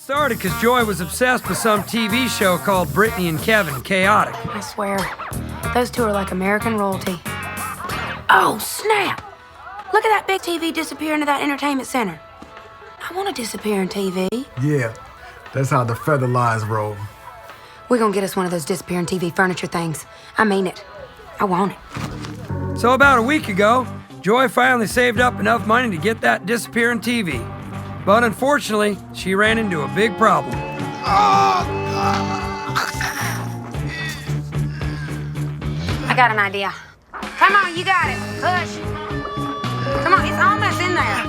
Started because Joy was obsessed with some TV show called Brittany and Kevin, Chaotic. I swear, those two are like American royalty. Oh, snap! Look at that big TV disappear into that entertainment center. I want to disappear in TV. Yeah, that's how the feather lies roll. We're gonna get us one of those disappearing TV furniture things. I mean it. I want it. So about a week ago, Joy finally saved up enough money to get that disappearing TV. But unfortunately, she ran into a big problem. I got an idea. Come on, you got it. Push. Come on, it's almost in there.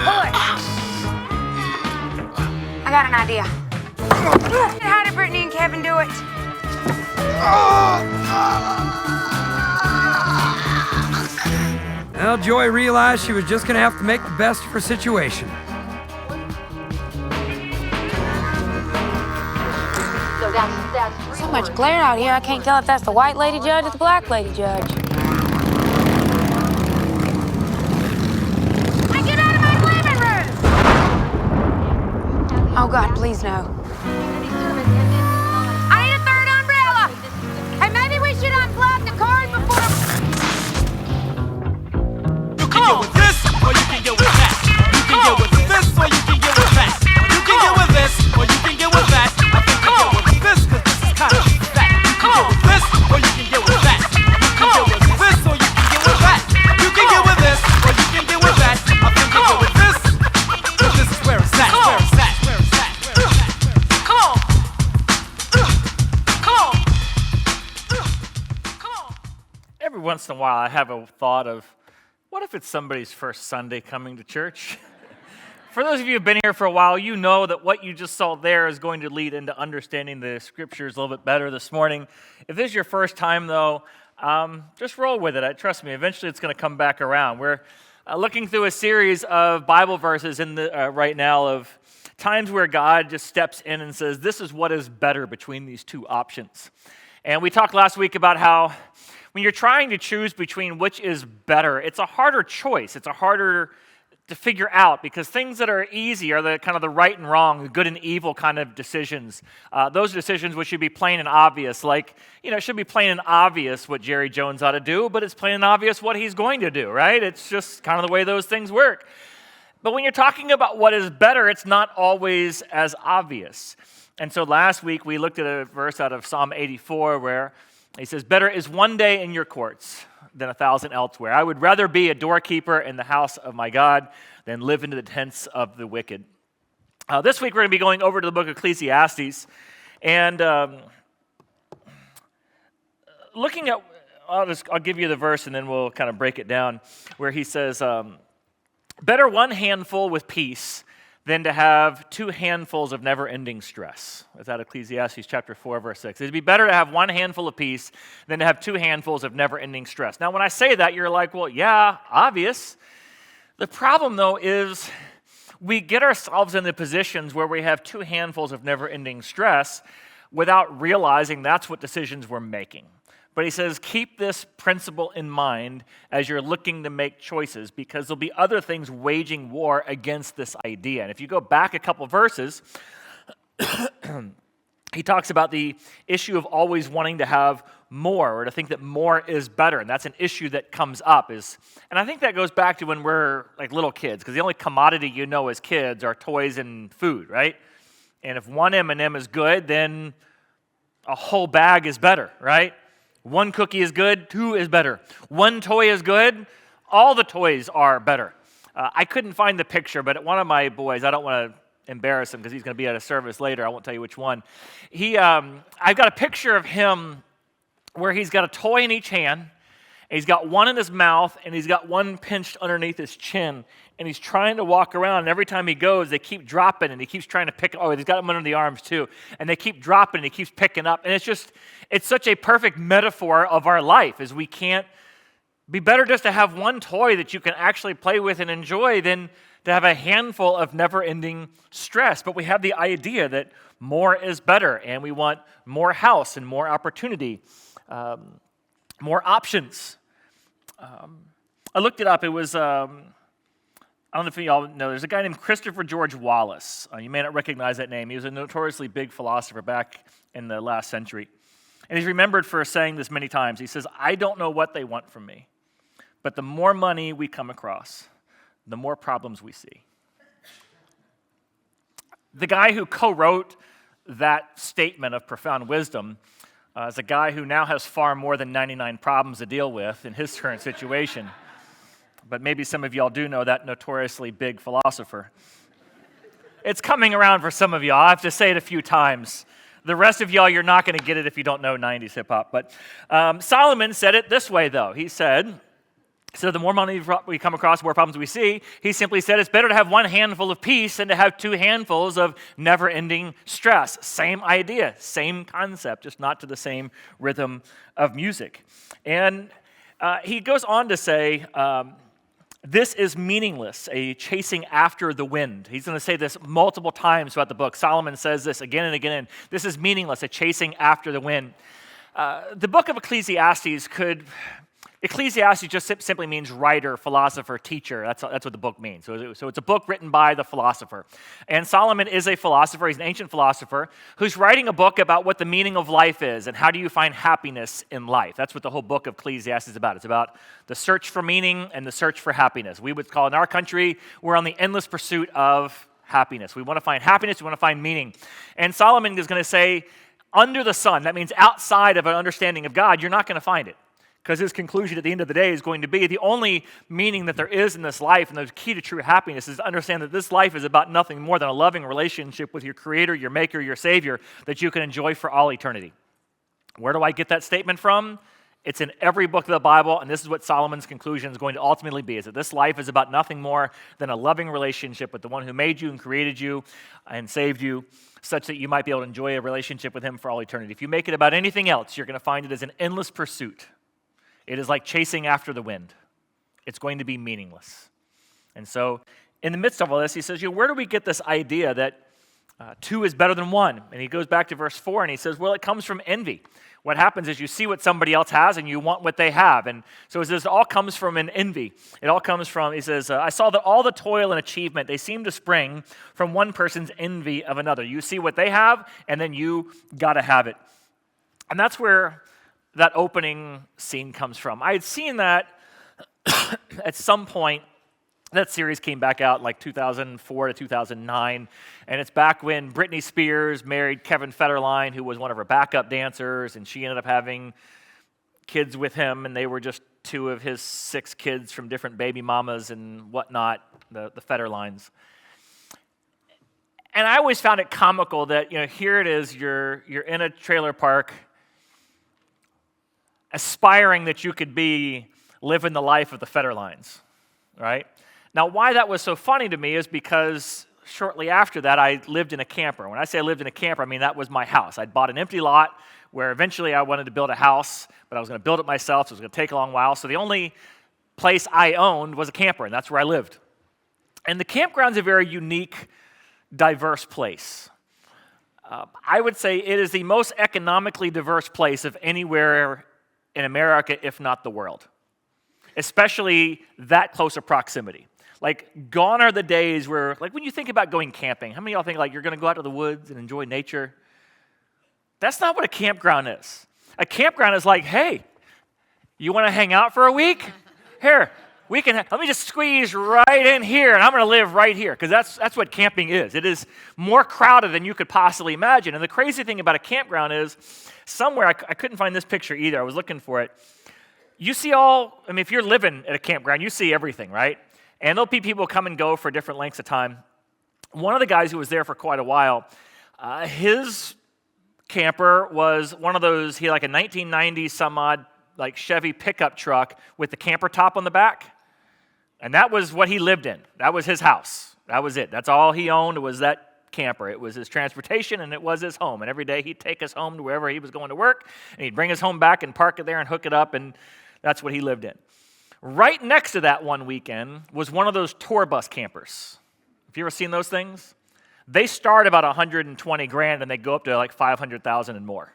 Push. I got an idea. How did Brittany and Kevin do it? Well, Joy realized she was just gonna have to make the best of her situation. So much glare out here, I can't tell if that's the white lady judge or the black lady judge. Hey, get out of my living room! Oh, God, please no. I need a third umbrella! Hey, maybe we should unplug the cord before... You can get with this, or you can get with that. You can get with this, or you can get with that. You can get with this, or you can get with that. I think you get with this, cause this is kind of fat. You can get with this, or you can get with that. You can get with this, or you can get with that. You can get with this, or you can get with that. I think you get with this, cause this is where it's at, where it's at, where it's at, where it's at. Come on. Come on. Come on. Every once in a while, I have a thought of, what if it's somebody's first Sunday coming to church? For those of you who've been here for a while, you know that what you just saw there is going to lead into understanding the scriptures a little bit better this morning. If this is your first time, though, just roll with it. Trust me, eventually it's going to come back around. We're looking through a series of Bible verses in the right now of times where God just steps in and says, this is what is better between these two options. And we talked last week about how when you're trying to choose between which is better, it's a harder choice. It's a harder to figure out because things that are easy are the kind of the right and wrong, the good and evil kind of decisions. Those decisions which should be plain and obvious, like, it should be plain and obvious what Jerry Jones ought to do, but it's plain and obvious what he's going to do, right? It's just kind of the way those things work. But when you're talking about what is better, it's not always as obvious. And so last week we looked at a verse out of Psalm 84 where he says, better is one day in your courts than 1,000 elsewhere. I would rather be a doorkeeper in the house of my God than live into the tents of the wicked. This week we're going to be going over to the book of Ecclesiastes and looking at, I'll give you the verse and then we'll kind of break it down, where he says, better one handful with peace than to have two handfuls of never-ending stress. That's out of Ecclesiastes chapter 4, verse 6. It'd be better to have one handful of peace than to have two handfuls of never-ending stress. Now, when I say that, you're like, well, yeah, obvious. The problem, though, is we get ourselves in the positions where we have two handfuls of never-ending stress without realizing that's what decisions we're making. But he says, keep this principle in mind as you're looking to make choices because there'll be other things waging war against this idea. And if you go back a couple verses, he talks about the issue of always wanting to have more or to think that more is better. And that's an issue that comes up. And I think that goes back to when we're like little kids because the only commodity you know as kids are toys and food, right? And if one M&M is good, then a whole bag is better, right? One cookie is good, two is better. One toy is good, all the toys are better. I couldn't find the picture, but one of my boys, I don't want to embarrass him because he's going to be at a service later. I won't tell you which one. I've got a picture of him where he's got a toy in each hand, and he's got one in his mouth, and he's got one pinched underneath his chin, and he's trying to walk around, and every time he goes, they keep dropping, and he keeps trying to pick, he's got him under the arms too, and they keep dropping, and he keeps picking up, and it's such a perfect metaphor of our life, is we can't be better just to have one toy that you can actually play with and enjoy than to have a handful of never-ending stress, but we have the idea that more is better, and we want more house and more opportunity, more options. I looked it up. It was I don't know if y'all know, there's a guy named Christopher George Wallace. You may not recognize that name. He was a notoriously big philosopher back in the last century. And he's remembered for saying this many times. He says, I don't know what they want from me, but the more money we come across, the more problems we see. The guy who co-wrote that statement of profound wisdom is a guy who now has far more than 99 problems to deal with in his current situation. But maybe some of y'all do know that notoriously big philosopher. It's coming around for some of y'all. I have to say it a few times. The rest of y'all, you're not going to get it if you don't know 90s hip-hop. But Solomon said it this way, though. He said, so the more money we come across, the more problems we see. He simply said it's better to have one handful of peace than to have two handfuls of never-ending stress. Same idea, same concept, just not to the same rhythm of music. And he goes on to say, this is meaningless, a chasing after the wind. He's going to say this multiple times throughout the book. Solomon says this again and again. This is meaningless, a chasing after the wind. The book of Ecclesiastes just simply means writer, philosopher, teacher. That's what the book means. So it's a book written by the philosopher. And Solomon is a philosopher. He's an ancient philosopher who's writing a book about what the meaning of life is and how do you find happiness in life. That's what the whole book of Ecclesiastes is about. It's about the search for meaning and the search for happiness. We would call in our country, we're on the endless pursuit of happiness. We want to find happiness. We want to find meaning. And Solomon is going to say, under the sun, that means outside of an understanding of God, you're not going to find it. Because his conclusion at the end of the day is going to be the only meaning that there is in this life and the key to true happiness is to understand that this life is about nothing more than a loving relationship with your Creator, your Maker, your Savior that you can enjoy for all eternity. Where do I get that statement from? It's in every book of the Bible, and this is what Solomon's conclusion is going to ultimately be, is that this life is about nothing more than a loving relationship with the one who made you and created you and saved you, such that you might be able to enjoy a relationship with him for all eternity. If you make it about anything else, you're going to find it as an endless pursuit. It is like chasing after the wind. It's going to be meaningless. And so, in the midst of all this, he says, where do we get this idea that two is better than one? And he goes back to verse 4 and he says, well, it comes from envy. What happens is you see what somebody else has and you want what they have. And so he says, it all comes from an envy. It all comes from, he says, I saw that all the toil and achievement, they seem to spring from one person's envy of another. You see what they have, and then you got to have it. And that's where that opening scene comes from. I had seen that at some point. That series came back out like 2004 to 2009, and it's back when Britney Spears married Kevin Federline, who was one of her backup dancers, and she ended up having kids with him, and they were just two of his 6 kids from different baby mamas and whatnot, the Federlines. And I always found it comical that, here it is, you're in a trailer park, aspiring that you could be living the life of the Federlines, right? Now, why that was so funny to me is because shortly after that, I lived in a camper. When I say I lived in a camper, I mean that was my house. I'd bought an empty lot where eventually I wanted to build a house, but I was going to build it myself, so it was going to take a long while. So the only place I owned was a camper, and that's where I lived. And the campground's a very unique, diverse place. I would say it is the most economically diverse place of anywhere in America, if not the world, especially that close of proximity. Like, gone are the days where, like, when you think about going camping, how many of y'all think, like, you're going to go out to the woods and enjoy nature? That's not what a campground is. A campground is like, hey, you want to hang out for a week? Here, let me just squeeze right in here, and I'm going to live right here, because that's what camping is. It is more crowded than you could possibly imagine. And the crazy thing about a campground is, somewhere, I couldn't find this picture either, I was looking for it. You see if you're living at a campground, you see everything, right? And there'll be people come and go for different lengths of time. One of the guys who was there for quite a while, his camper was one of those, he had like a 1990 some odd like Chevy pickup truck with the camper top on the back. And that was what he lived in. That was his house. That was it. That's all he owned was that camper. It was his transportation and it was his home. And every day he'd take us home to wherever he was going to work, and he'd bring us home back and park it there and hook it up, and that's what he lived in. Right next to that one weekend was one of those tour bus campers. Have you ever seen those things? They start about $120,000 and they go up to like $500,000 and more.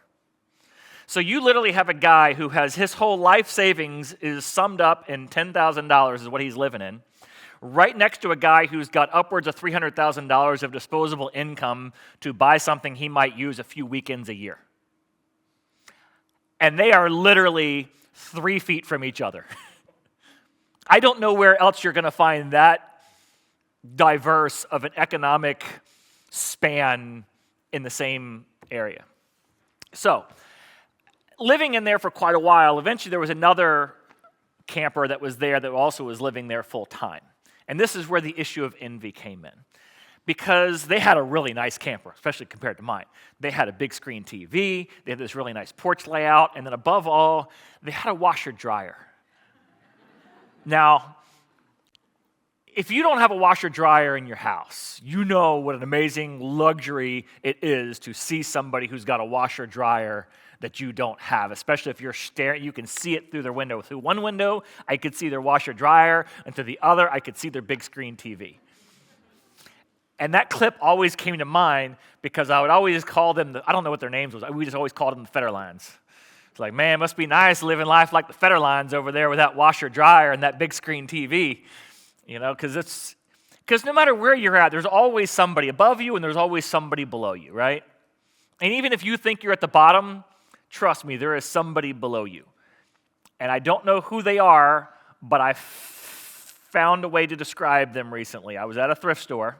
So you literally have a guy who has his whole life savings is summed up in $10,000 is what he's living in. right next to a guy who's got upwards of $300,000 of disposable income to buy something he might use a few weekends a year. And they are literally 3 feet from each other. I don't know where else you're going to find that diverse of an economic span in the same area. So, living in there for quite a while, eventually there was another camper that was there that also was living there full time. And this is where the issue of envy came in. Because they had a really nice camper, especially compared to mine. They had a big screen TV, they had this really nice porch layout, and then above all, they had a washer dryer. Now, if you don't have a washer dryer in your house, you know what an amazing luxury it is to see somebody who's got a washer dryer that you don't have, especially if you're staring, you can see it through their window. Through one window, I could see their washer dryer, and through the other, I could see their big screen TV. And that clip always came to mind because I would always call them, I don't know what their names was, we just always called them the Federlines. It's like, man, it must be nice living life like the Federlines over there with that washer dryer and that big screen TV. You know, because no matter where you're at, there's always somebody above you and there's always somebody below you, right? And even if you think you're at the bottom, trust me, there is somebody below you. And I don't know who they are, but I found a way to describe them recently. I was at a thrift store,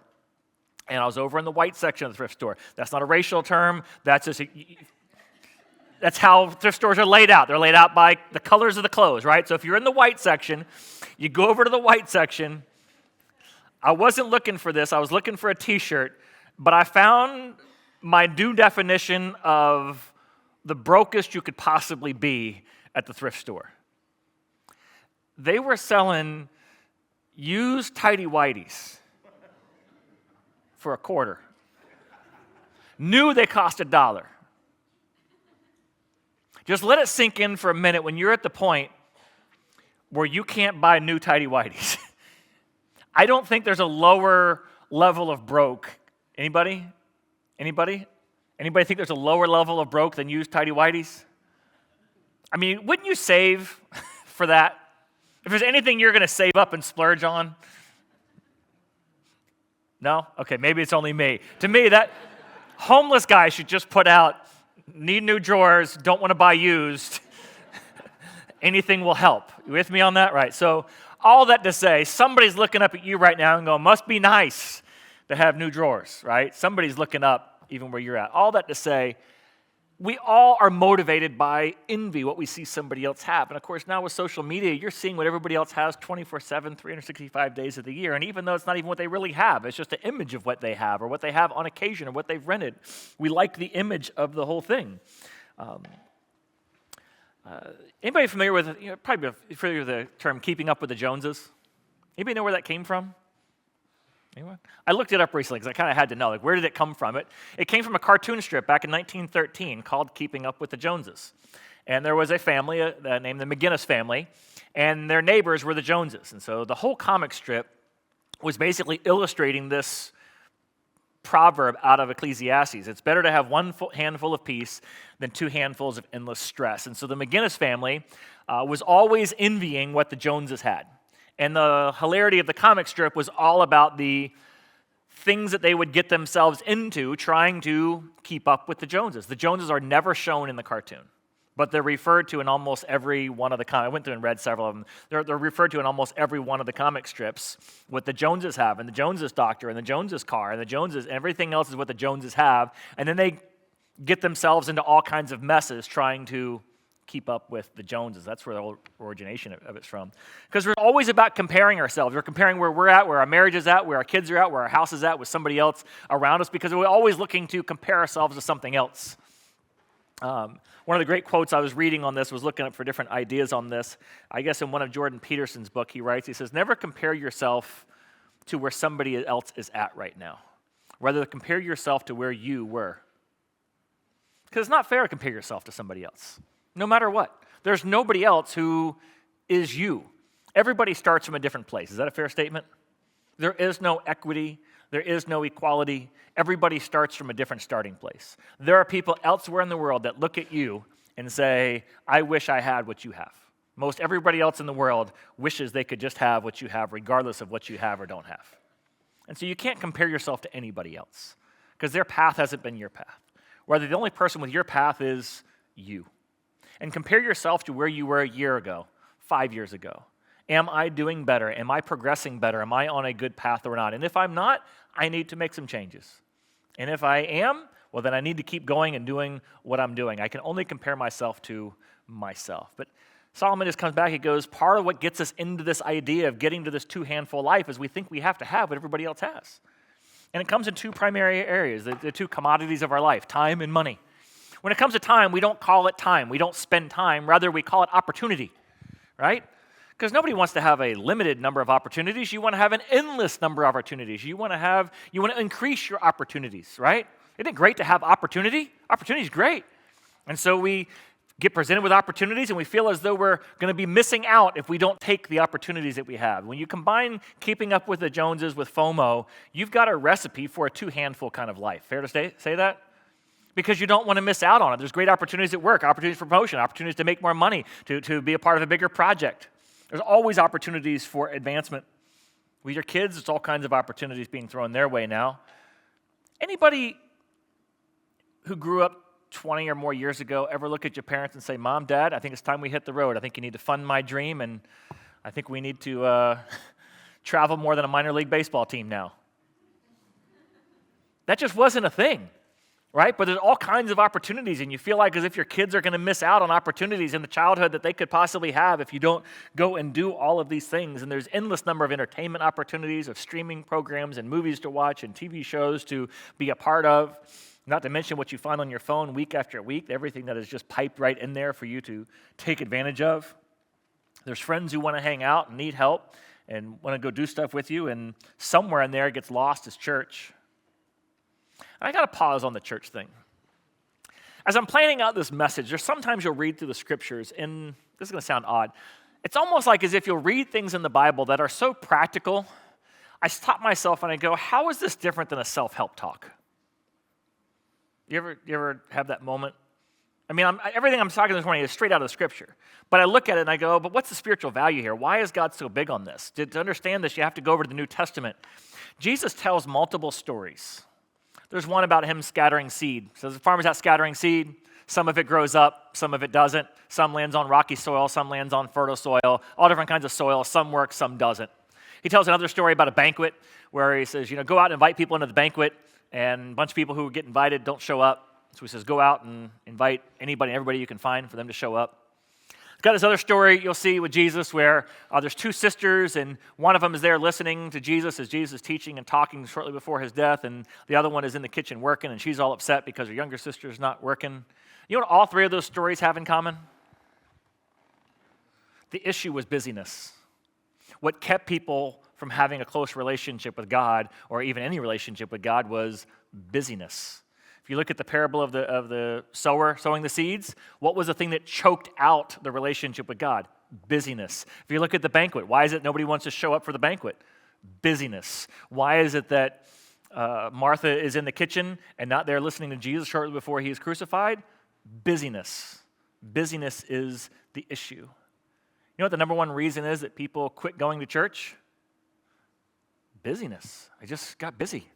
and I was over in the white section of the thrift store. That's not a racial term. That's how thrift stores are laid out. They're laid out by the colors of the clothes, right? So if you're in the white section, you go over to the white section. I wasn't looking for this. I was looking for a T-shirt, but I found my new definition of the brokest you could possibly be at the thrift store. They were selling used tighty-whities for $0.25. New they cost $1. Just let it sink in for a minute when you're at the point where you can't buy new tighty-whities. I don't think there's a lower level of broke. Anybody? Anybody think there's a lower level of broke than used tighty-whities? I mean, wouldn't you save for that? If there's anything you're going to save up and splurge on? No? Okay, maybe it's only me. To me, that homeless guy should just put out, need new drawers, don't want to buy used. Anything will help. You with me on that? Right. So all that to say, somebody's looking up at you right now and going, must be nice to have new drawers, right? Somebody's looking up even where you're at. All that to say, we all are motivated by envy, what we see somebody else have. And of course, now with social media, you're seeing what everybody else has 24/7, 365 days of the year. And even though it's not even what they really have, it's just an image of what they have or what they have on occasion or what they've rented. We like the image of the whole thing. Anybody familiar with, probably familiar with the term keeping up with the Joneses? Anybody know where that came from? Anyone? I looked it up recently because I kind of had to know, where did it come from? It came from a cartoon strip back in 1913 called Keeping Up with the Joneses. And there was a family named the McGinnis family, and their neighbors were the Joneses. And so the whole comic strip was basically illustrating this proverb out of Ecclesiastes. It's better to have one handful of peace than 2 handfuls of endless stress. And so the McGinnis family was always envying what the Joneses had. And the hilarity of the comic strip was all about the things that they would get themselves into trying to keep up with the Joneses. The Joneses are never shown in the cartoon, but they're referred to in almost every one of the I went through and read several of them. They're referred to in almost every one of the comic strips. What the Joneses have, and the Joneses doctor, and the Joneses car, and the Joneses, everything else is what the Joneses have. And then they get themselves into all kinds of messes trying to keep up with the Joneses. That's where the whole origination of it's from. Because we're always about comparing ourselves. We're comparing where we're at, where our marriage is at, where our kids are at, where our house is at with somebody else around us, because we're always looking to compare ourselves to something else. One of the great quotes I was reading on this was looking up for different ideas on this. I guess in one of Jordan Peterson's book, he writes, he says, never compare yourself to where somebody else is at right now. Rather, compare yourself to where you were. Because it's not fair to compare yourself to somebody else. No matter what. There's nobody else who is you. Everybody starts from a different place. Is that a fair statement? There is no equity. There is no equality. Everybody starts from a different starting place. There are people elsewhere in the world that look at you and say, I wish I had what you have. Most everybody else in the world wishes they could just have what you have, regardless of what you have or don't have. And so you can't compare yourself to anybody else because their path hasn't been your path. Rather, the only person with your path is you. And compare yourself to where you were a year ago, 5 years ago. Am I doing better? Am I progressing better? Am I on a good path or not? And if I'm not, I need to make some changes. And if I am, well, then I need to keep going and doing what I'm doing. I can only compare myself to myself. But Solomon just comes back, he goes, part of what gets us into this idea of getting to this two-handful life is we think we have to have what everybody else has. And it comes in two primary areas, the two commodities of our life, time and money. When it comes to time, we don't call it time. We don't spend time. Rather, we call it opportunity, right? Because nobody wants to have a limited number of opportunities. You want to have an endless number of opportunities. You want to increase your opportunities, right? Isn't it great to have opportunity? Opportunity is great. And so we get presented with opportunities and we feel as though we're going to be missing out if we don't take the opportunities that we have. When you combine keeping up with the Joneses with FOMO, you've got a recipe for a two-handful kind of life. Fair to say that? Because you don't want to miss out on it. There's great opportunities at work, opportunities for promotion, opportunities to make more money, to be a part of a bigger project. There's always opportunities for advancement. With your kids, there's all kinds of opportunities being thrown their way now. Anybody who grew up 20 or more years ago ever look at your parents and say, Mom, Dad, I think it's time we hit the road. I think you need to fund my dream, and I think we need to travel more than a minor league baseball team now. That just wasn't a thing, right? But there's all kinds of opportunities, and you feel like as if your kids are going to miss out on opportunities in the childhood that they could possibly have if you don't go and do all of these things. And there's endless number of entertainment opportunities, of streaming programs and movies to watch and TV shows to be a part of. Not to mention what you find on your phone week after week, everything that is just piped right in there for you to take advantage of. There's friends who want to hang out and need help and want to go do stuff with you, and somewhere in there it gets lost as church. I got to pause on the church thing. As I'm planning out this message, there's sometimes you'll read through the scriptures, and this is going to sound odd. It's almost like as if you'll read things in the Bible that are so practical, I stop myself and I go, how is this different than a self-help talk? You ever have that moment? I mean, everything I'm talking this morning is straight out of the Scripture. But I look at it and I go, but what's the spiritual value here? Why is God so big on this? To understand this, you have to go over to the New Testament. Jesus tells multiple stories. There's one about him scattering seed. So the farmer's out scattering seed. Some of it grows up, some of it doesn't. Some lands on rocky soil, some lands on fertile soil. All different kinds of soil. Some works, some doesn't. He tells another story about a banquet where he says, go out and invite people into the banquet. And a bunch of people who get invited don't show up. So he says, go out and invite anybody and everybody you can find for them to show up. He's got this other story you'll see with Jesus where there's two sisters, and one of them is there listening to Jesus as Jesus is teaching and talking shortly before his death, and the other one is in the kitchen working, and she's all upset because her younger sister is not working. You know what all three of those stories have in common? The issue was busyness. What kept people from having a close relationship with God, or even any relationship with God, was busyness. If you look at the parable of the sower sowing the seeds, what was the thing that choked out the relationship with God? Busyness. If you look at the banquet, why is it nobody wants to show up for the banquet? Busyness. Why is it that Martha is in the kitchen and not there listening to Jesus shortly before he is crucified? Busyness. Busyness is the issue. You know what the number one reason is that people quit going to church? Busyness. I just got busy.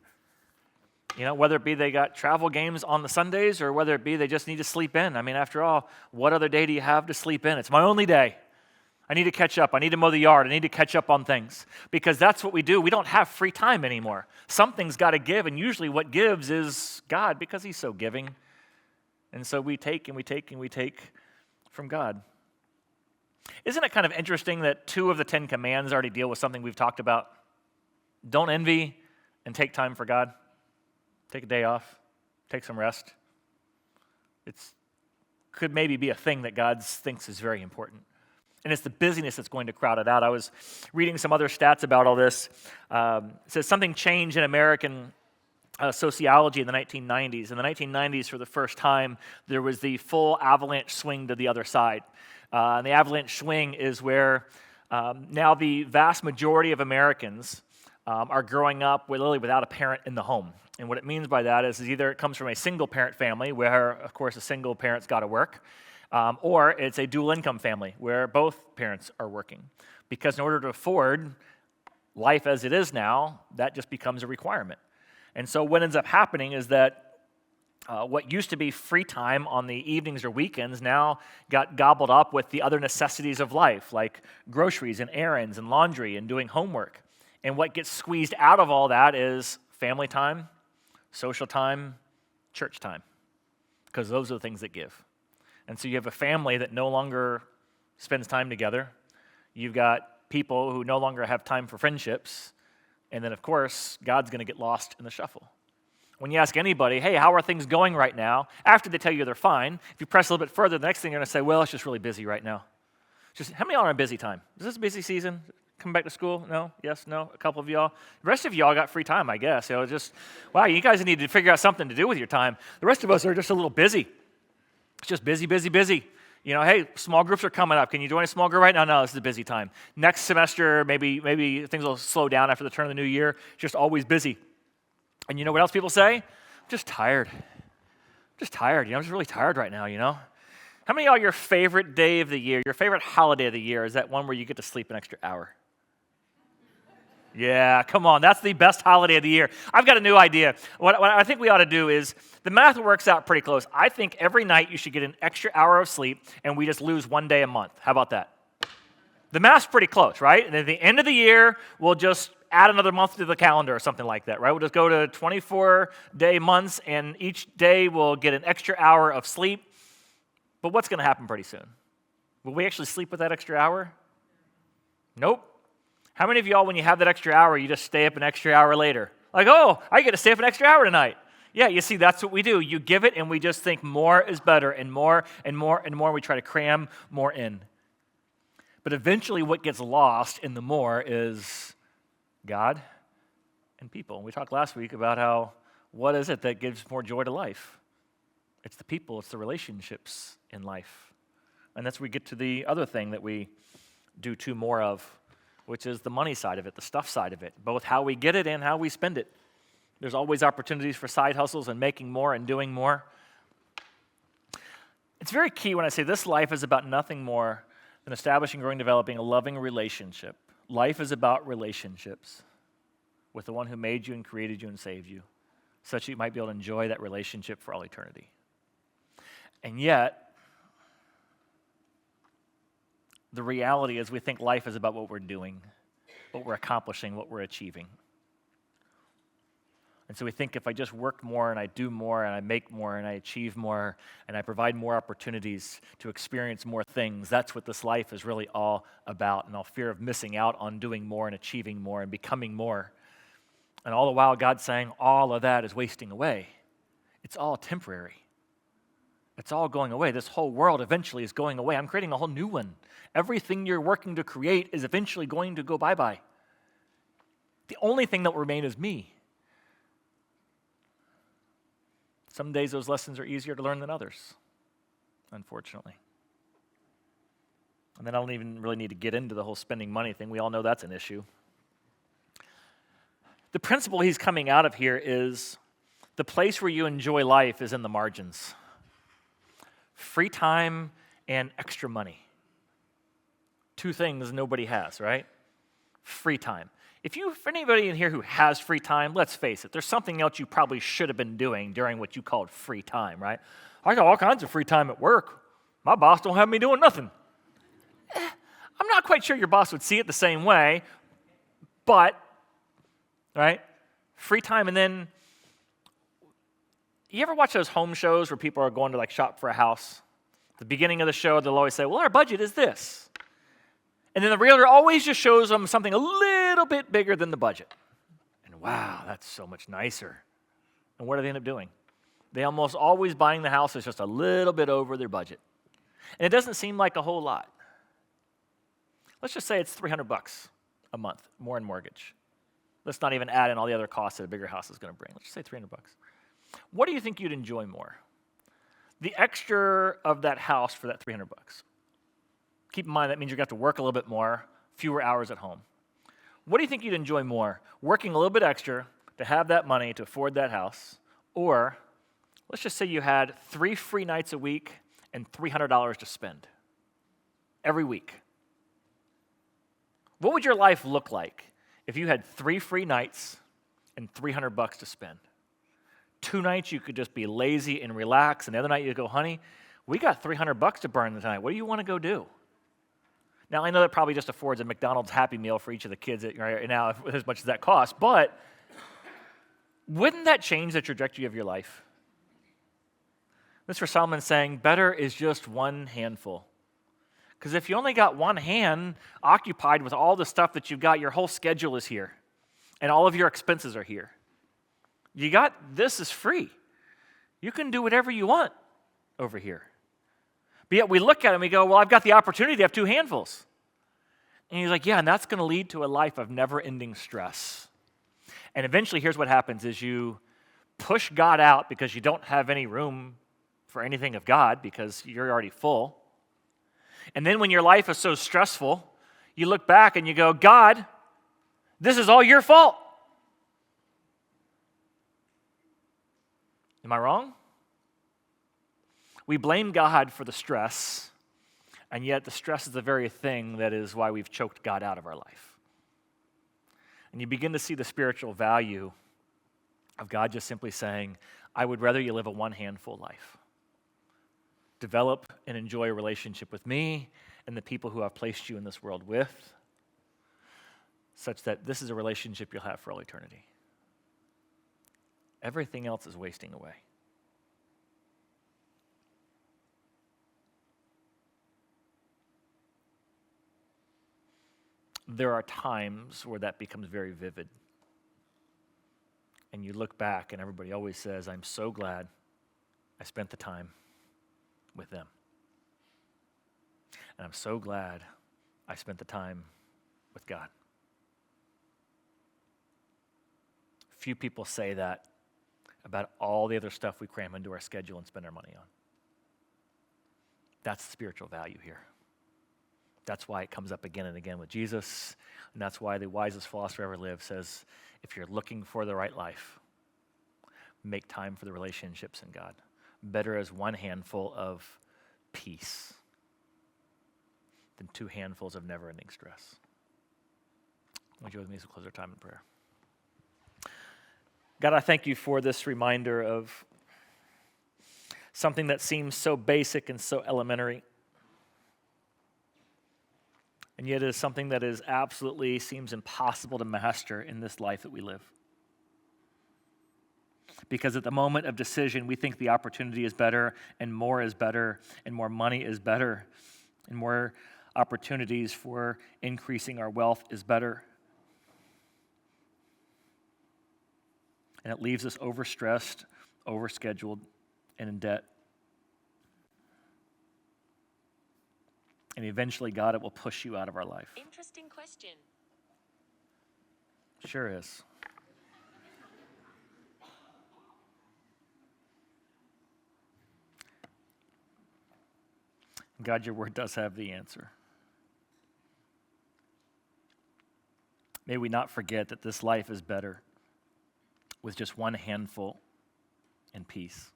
Whether it be they got travel games on the Sundays or whether it be they just need to sleep in. I mean, after all, what other day do you have to sleep in? It's my only day. I need to catch up. I need to mow the yard. I need to catch up on things because that's what we do. We don't have free time anymore. Something's got to give, and usually what gives is God because he's so giving. And so we take and we take and we take from God. Isn't it kind of interesting that 2 of the 10 commands already deal with something we've talked about? Don't envy and take time for God. Take a day off. Take some rest. It could maybe be a thing that God thinks is very important. And it's the busyness that's going to crowd it out. I was reading some other stats about all this. It says something changed in American sociology in the 1990s. In the 1990s, for the first time, there was the full avalanche swing to the other side. And the avalanche swing is where now the vast majority of Americans are growing up literally without a parent in the home. And what it means by that is either it comes from a single-parent family where, of course, a single parent's got to work, Or it's a dual income family where both parents are working. Because in order to afford life as it is now, that just becomes a requirement. And so what ends up happening is that what used to be free time on the evenings or weekends now got gobbled up with the other necessities of life, like groceries and errands and laundry and doing homework. And what gets squeezed out of all that is family time, social time, church time, because those are the things that give. And so you have a family that no longer spends time together. You've got people who no longer have time for friendships. And then, of course, God's going to get lost in the shuffle. When you ask anybody, hey, how are things going right now? After they tell you they're fine, if you press a little bit further, the next thing they're going to say, well, it's just really busy right now. How many of y'all are in a busy time? Is this a busy season? Coming back to school? No? Yes? No? A couple of y'all? The rest of y'all got free time, I guess. Wow, you guys need to figure out something to do with your time. The rest of us are just a little busy. It's just busy, busy, busy. Hey, small groups are coming up. Can you join a small group right now? No, this is a busy time. Next semester, maybe things will slow down after the turn of the new year. It's just always busy. And you know what else people say? I'm just tired. I'm just tired. I'm just really tired right now, How many of y'all, your favorite day of the year, your favorite holiday of the year is that one where you get to sleep an extra hour? Yeah, come on. That's the best holiday of the year. I've got a new idea. What I think we ought to do is, the math works out pretty close. I think every night you should get an extra hour of sleep, and we just lose one day a month. How about that? The math's pretty close, right? And at the end of the year, we'll just add another month to the calendar or something like that, right? We'll just go to 24-day months, and each day we'll get an extra hour of sleep. But what's going to happen pretty soon? Will we actually sleep with that extra hour? Nope. How many of y'all, when you have that extra hour, you just stay up an extra hour later? Like, oh, I get to stay up an extra hour tonight. Yeah, you see, that's what we do. You give it, and we just think more is better, and more and more and more. We try to cram more in. But eventually what gets lost in the more is God and people. And we talked last week about what is it that gives more joy to life? It's the people, it's the relationships in life. And that's where we get to the other thing that we do too more of, which is the money side of it, the stuff side of it, both how we get it and how we spend it. There's always opportunities for side hustles and making more and doing more. It's very key when I say this life is about nothing more than establishing, growing, developing a loving relationship. Life is about relationships with the one who made you and created you and saved you, such that you might be able to enjoy that relationship for all eternity. And yet, the reality is we think life is about what we're doing, what we're accomplishing, what we're achieving. And so we think if I just work more and I do more and I make more and I achieve more and I provide more opportunities to experience more things, that's what this life is really all about. And all fear of missing out on doing more and achieving more and becoming more. And all the while God's saying all of that is wasting away. It's all temporary. It's all going away. This whole world eventually is going away. I'm creating a whole new one. Everything you're working to create is eventually going to go bye-bye. The only thing that will remain is me. Some days those lessons are easier to learn than others, unfortunately. And then I don't even really need to get into the whole spending money thing. We all know that's an issue. The principle he's coming out of here is the place where you enjoy life is in the margins. Free time and extra money. Two things nobody has, right? Free time. For anybody in here who has free time, let's face it, there's something else you probably should have been doing during what you called free time, right? I got all kinds of free time at work. My boss don't have me doing nothing. I'm not quite sure your boss would see it the same way, but, right, free time. And then, you ever watch those home shows where people are going to shop for a house? At the beginning of the show, they'll always say, well, our budget is this. And then the realtor always just shows them something a little bit bigger than the budget. And wow, that's so much nicer. And what do they end up doing? They almost always buying the house that's just a little bit over their budget. And it doesn't seem like a whole lot. Let's just say it's $300 a month, more in mortgage. Let's not even add in all the other costs that a bigger house is going to bring. Let's just say $300. What do you think you'd enjoy more? The extra of that house for that $300. Keep in mind that means you're going to have to work a little bit more, fewer hours at home. What do you think you'd enjoy more? Working a little bit extra to have that money to afford that house, or let's just say you had 3 free nights a week and $300 to spend every week. What would your life look like if you had 3 free nights and $300 to spend? 2 nights you could just be lazy and relax, and the other night you go, honey, we got $300 to burn tonight. What do you want to go do? Now, I know that probably just affords a McDonald's Happy Meal for each of the kids right now, as much as that costs, but wouldn't that change the trajectory of your life? Mr. Solomon's saying, better is just one handful. Because if you only got one hand occupied with all the stuff that you've got, your whole schedule is here, and all of your expenses are here. You got this is free. You can do whatever you want over here. But yet we look at it and we go, well, I've got the opportunity to have 2 handfuls. And he's like, yeah, and that's going to lead to a life of never-ending stress. And eventually, here's what happens is you push God out because you don't have any room for anything of God because you're already full. And then when your life is so stressful, you look back and you go, God, this is all your fault. Am I wrong? We blame God for the stress, and yet the stress is the very thing that is why we've choked God out of our life. And you begin to see the spiritual value of God just simply saying, I would rather you live a one-handful life. Develop and enjoy a relationship with me and the people who I've placed you in this world with, such that this is a relationship you'll have for all eternity. Everything else is wasting away. There are times where that becomes very vivid. And you look back and everybody always says, I'm so glad I spent the time with them. And I'm so glad I spent the time with God. Few people say that about all the other stuff we cram into our schedule and spend our money on. That's the spiritual value here. That's why it comes up again and again with Jesus, and that's why the wisest philosopher ever lived says, if you're looking for the right life, make time for the relationships in God. Better is one handful of peace than 2 handfuls of never-ending stress. Would you with me as we close our time in prayer? God, I thank you for this reminder of something that seems so basic and so elementary, and yet is something that is absolutely seems impossible to master in this life that we live. Because at the moment of decision, we think the opportunity is better, and more money is better, and more opportunities for increasing our wealth is better. And it leaves us overstressed, overscheduled, and in debt. And eventually, God, it will push you out of our life. Interesting question. Sure is. God, your word does have the answer. May we not forget that this life is better with just one handful and peace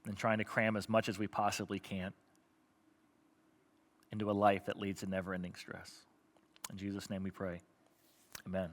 than trying to cram as much as we possibly can into a life that leads to never-ending stress. In Jesus' name we pray. Amen.